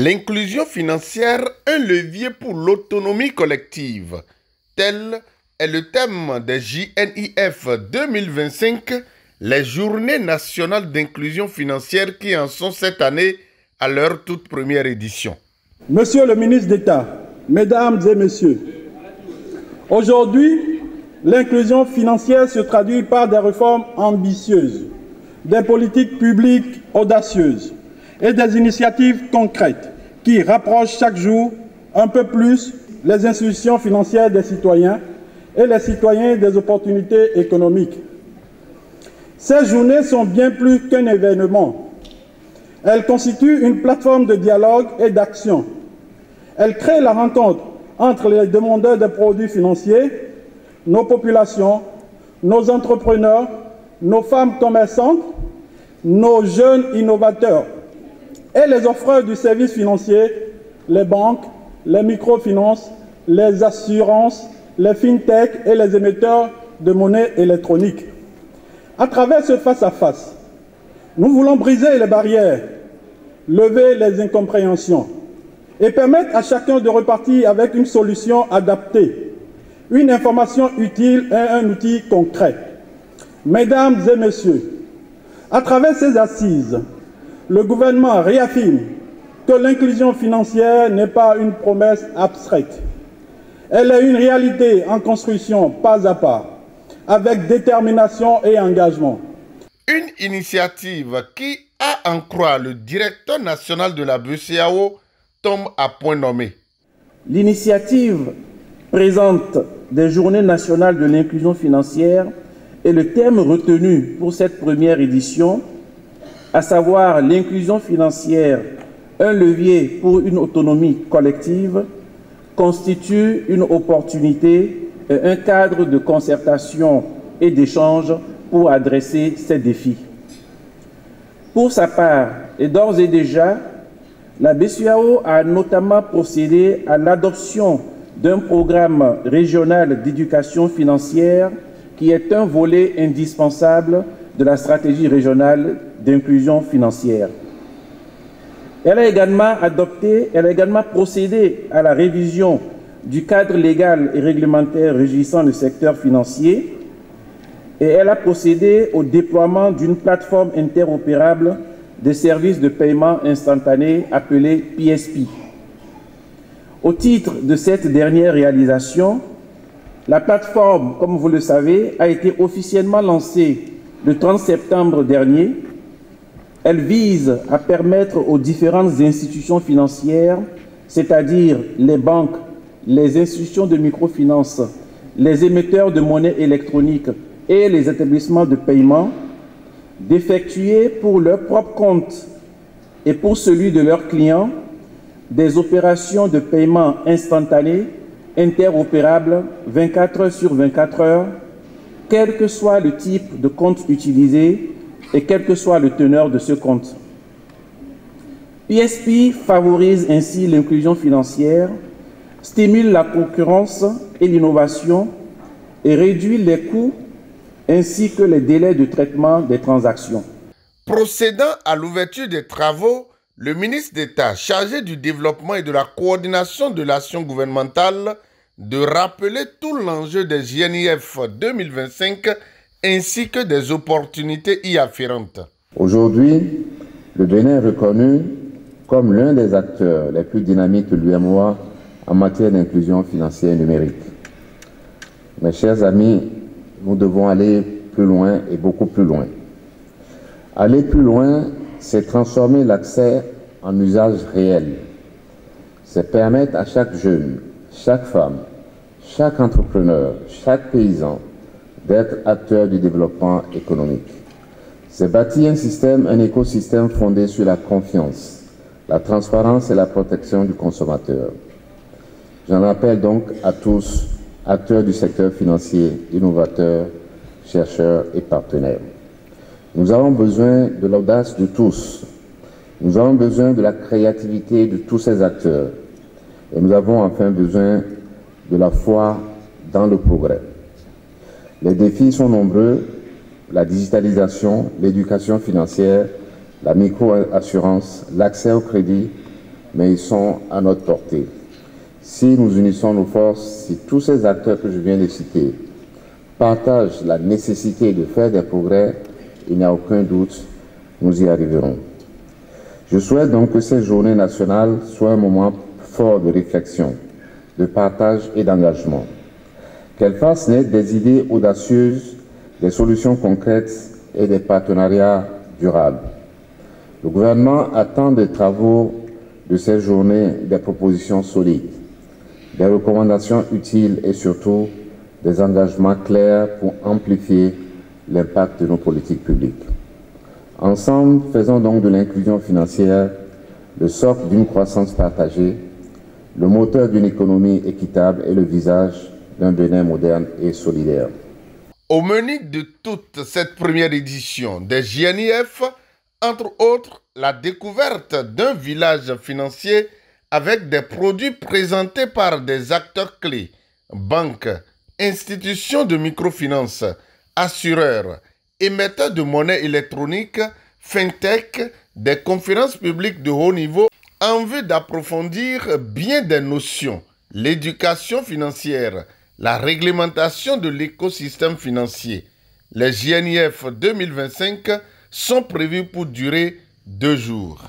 L'inclusion financière, un levier pour l'autonomie collective. Tel est le thème des JNIF 2025, les Journées nationales d'inclusion financière qui en sont cette année à leur toute première édition. Monsieur le ministre d'État, Mesdames et Messieurs, aujourd'hui, l'inclusion financière se traduit par des réformes ambitieuses, des politiques publiques audacieuses et des initiatives concrètes qui rapprochent chaque jour un peu plus les institutions financières des citoyens et les citoyens des opportunités économiques. Ces journées sont bien plus qu'un événement. Elles constituent une plateforme de dialogue et d'action. Elles créent la rencontre entre les demandeurs de produits financiers, nos populations, nos entrepreneurs, nos femmes commerçantes, nos jeunes innovateurs et les offreurs du service financier, les banques, les microfinances, les assurances, les fintech et les émetteurs de monnaie électronique. À travers ce face-à-face, nous voulons briser les barrières, lever les incompréhensions et permettre à chacun de repartir avec une solution adaptée, une information utile et un outil concret. Mesdames et Messieurs, à travers ces assises, le gouvernement réaffirme que l'inclusion financière n'est pas une promesse abstraite. Elle est une réalité en construction pas à pas, avec détermination et engagement. Une initiative qui, à en croire le directeur national de la BCEAO, tombe à point nommé. L'initiative présente des Journées nationales de l'inclusion financière est le thème retenu pour cette première édition, à savoir l'inclusion financière, un levier pour une autonomie collective, constitue une opportunité et un cadre de concertation et d'échange pour adresser ces défis. Pour sa part, et d'ores et déjà, la BCEAO a notamment procédé à l'adoption d'un programme régional d'éducation financière qui est un volet indispensable de la stratégie régionale d'inclusion financière. Elle a également procédé à la révision du cadre légal et réglementaire régissant le secteur financier et elle a procédé au déploiement d'une plateforme interopérable des services de paiement instantané appelée PSP. Au titre de cette dernière réalisation, la plateforme, comme vous le savez, a été officiellement lancée le 30 septembre dernier. Elle vise à permettre aux différentes institutions financières, c'est-à-dire les banques, les institutions de microfinance, les émetteurs de monnaie électronique et les établissements de paiement, d'effectuer pour leur propre compte et pour celui de leurs clients des opérations de paiement instantané, interopérables 24 heures sur 24 heures, quel que soit le type de compte utilisé et quel que soit le teneur de ce compte. PSP favorise ainsi l'inclusion financière, stimule la concurrence et l'innovation et réduit les coûts ainsi que les délais de traitement des transactions. Procédant à l'ouverture des travaux, le ministre d'État chargé du développement et de la coordination de l'action gouvernementale de rappeler tout l'enjeu des JNIF 2025 ainsi que des opportunités y afférentes. Aujourd'hui, le Bénin est reconnu comme l'un des acteurs les plus dynamiques de l'UEMOA en matière d'inclusion financière et numérique. Mes chers amis, nous devons aller plus loin et beaucoup plus loin. Aller plus loin, c'est transformer l'accès en usage réel. C'est permettre à chaque jeune, chaque femme, chaque entrepreneur, chaque paysan d'être acteur du développement économique. C'est bâtir un écosystème fondé sur la confiance, la transparence et la protection du consommateur. J'en appelle donc à tous, acteurs du secteur financier, innovateurs, chercheurs et partenaires. Nous avons besoin de l'audace de tous. Nous avons besoin de la créativité de tous ces acteurs. Et nous avons enfin besoin de la foi dans le progrès. Les défis sont nombreux, la digitalisation, l'éducation financière, la micro-assurance, l'accès au crédit, mais ils sont à notre portée. Si nous unissons nos forces, si tous ces acteurs que je viens de citer partagent la nécessité de faire des progrès, il n'y a aucun doute, nous y arriverons. Je souhaite donc que cette journée nationale soit un moment fort de réflexion, de partage et d'engagement. Qu'elle fasse naître des idées audacieuses, des solutions concrètes et des partenariats durables. Le gouvernement attend des travaux de cette journée des propositions solides, des recommandations utiles et surtout des engagements clairs pour amplifier l'impact de nos politiques publiques. Ensemble, faisons donc de l'inclusion financière le socle d'une croissance partagée, le moteur d'une économie équitable et le visage d'un Bénin moderne et solidaire. Au menu de toute cette première édition des JNIF, entre autres, la découverte d'un village financier avec des produits présentés par des acteurs clés, banques, institutions de microfinance, assureurs, émetteurs de monnaie électronique, fintech, des conférences publiques de haut niveau en vue d'approfondir bien des notions, l'éducation financière, la réglementation de l'écosystème financier. Les JNIF 2025 sont prévus pour durer 2 jours.